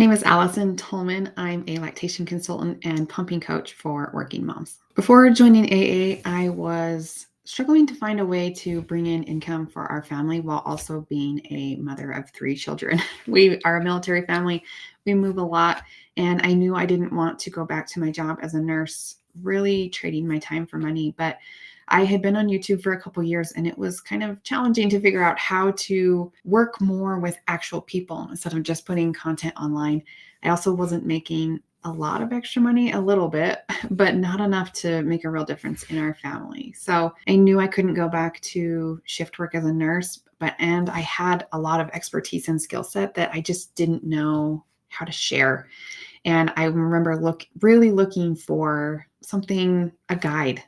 name is Allison Tolman. I'm a lactation consultant and pumping coach for working moms. Before joining AA, I was struggling to find a way to bring in income for our family while also being a mother of 3 children. We are a military family. We move a lot, and I knew I didn't want to go back to my job as a nurse, really trading my time for money. But I had been on YouTube for a couple years, and it was kind of challenging to figure out how to work more with actual people instead of just putting content online. I also wasn't making a lot of extra money, a little bit, but not enough to make a real difference in our family. So I knew I couldn't go back to shift work as a nurse, and I had a lot of expertise and skill set that I just didn't know how to share. And I remember really looking for something, a guide.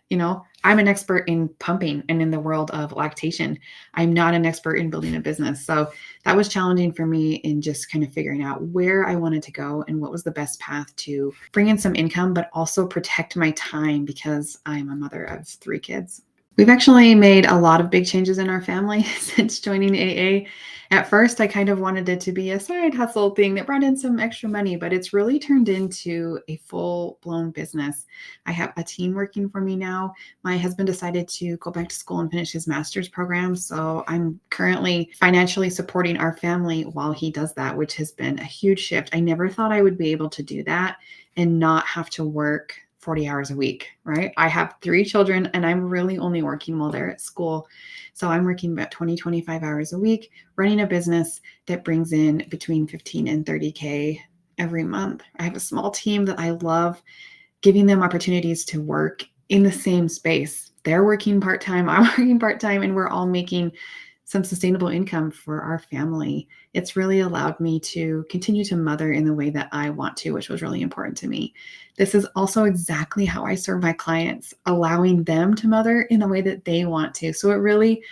I'm an expert in pumping and in the world of lactation. I'm not an expert in building a business. So that was challenging for me in just kind of figuring out where I wanted to go and what was the best path to bring in some income, but also protect my time because I'm a mother of 3 kids. We've actually made a lot of big changes in our family since joining AA. At first, I kind of wanted it to be a side hustle thing that brought in some extra money, but it's really turned into a full-blown business. I have a team working for me now. My husband decided to go back to school and finish his master's program, so I'm currently financially supporting our family while he does that, which has been a huge shift. I never thought I would be able to do that and not have to work 40 hours a week, right? I have 3 children and I'm really only working while they're at school. So I'm working about 20, 25 hours a week, running a business that brings in between 15 and 30K every month. I have a small team that I love, giving them opportunities to work in the same space. They're working part-time, I'm working part-time, and we're all making some sustainable income for our family. It's really allowed me to continue to mother in the way that I want to, which was really important to me. This is also exactly how I serve my clients, allowing them to mother in the way that they want to. So it really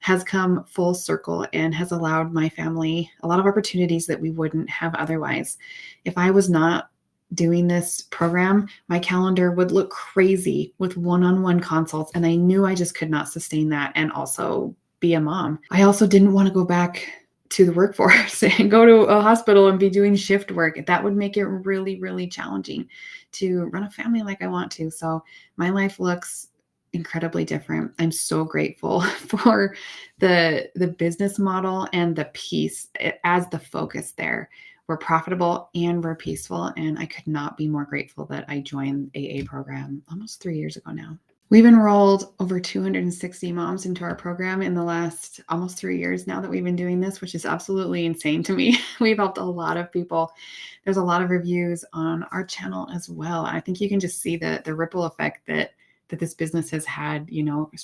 has come full circle and has allowed my family a lot of opportunities that we wouldn't have otherwise. If I was not doing this program, my calendar would look crazy with one-on-one consults, and I knew I just could not sustain that and also be a mom. I also didn't want to go back to the workforce and go to a hospital and be doing shift work. That would make it really, really challenging to run a family like I want to. So my life looks incredibly different. I'm so grateful for the business model and the peace as the focus there. We're profitable and we're peaceful. And I could not be more grateful that I joined AA program almost 3 years ago now. We've enrolled over 260 moms into our program in the last almost 3 years now that we've been doing this, which is absolutely insane to me. We've helped a lot of people. There's a lot of reviews on our channel as well. I think you can just see the ripple effect that this business has had,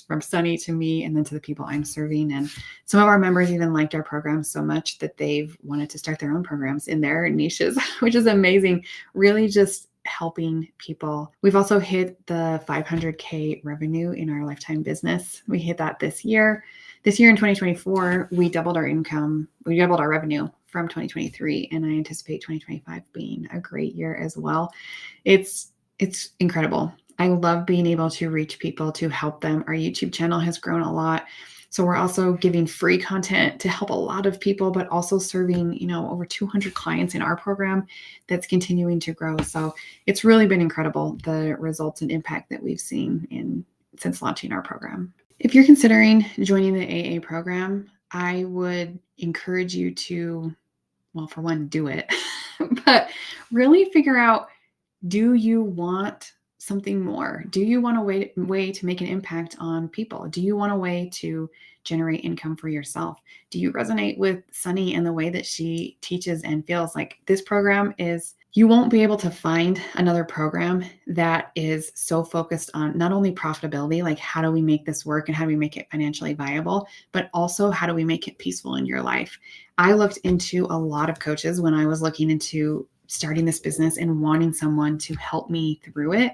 from Sunny to me and then to the people I'm serving. And some of our members even liked our program so much that they've wanted to start their own programs in their niches, which is amazing. Really just helping people. We've also hit the 500K revenue in our lifetime business. We hit that this year. This year in 2024, we doubled our income. We doubled our revenue from 2023, and I anticipate 2025 being a great year as well. It's incredible. I love being able to reach people, to help them. Our YouTube channel has grown a lot. So we're also giving free content to help a lot of people, but also serving, over 200 clients in our program that's continuing to grow. So it's really been incredible, the results and impact that we've seen since launching our program. If you're considering joining the AA program, I would encourage you to, well, for one, do it, but really figure out, do you want something more? Do you want a way to make an impact on people? Do you want a way to generate income for yourself? Do you resonate with Sunny and the way that she teaches and feels? Like this program you won't be able to find another program that is so focused on not only profitability, like how do we make this work and how do we make it financially viable, but also how do we make it peaceful in your life? I looked into a lot of coaches when I was looking into starting this business and wanting someone to help me through it.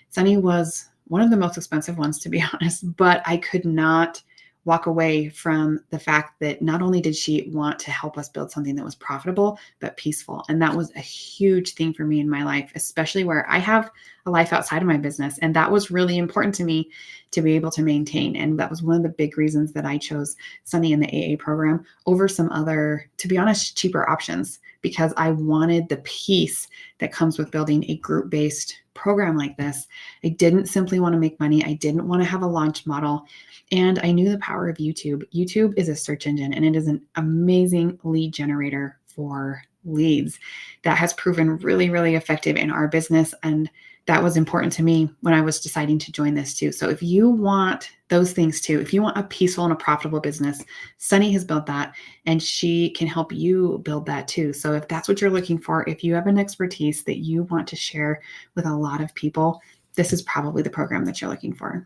Sunny was one of the most expensive ones, to be honest, but I could not walk away from the fact that not only did she want to help us build something that was profitable, but peaceful. And that was a huge thing for me in my life, especially where I have a life outside of my business. And that was really important to me to be able to maintain. And that was one of the big reasons that I chose Sunny in the AA program over some other, to be honest, cheaper options, because I wanted the peace that comes with building a group-based program like this. I didn't simply want to make money. I didn't want to have a launch model. And I knew the power of YouTube. YouTube is a search engine, and it is an amazing lead generator for leads that has proven really, really effective in our business. And that was important to me when I was deciding to join this too. So if you want those things too, if you want a peaceful and a profitable business, Sunny has built that, and she can help you build that too. So if that's what you're looking for, if you have an expertise that you want to share with a lot of people, this is probably the program that you're looking for.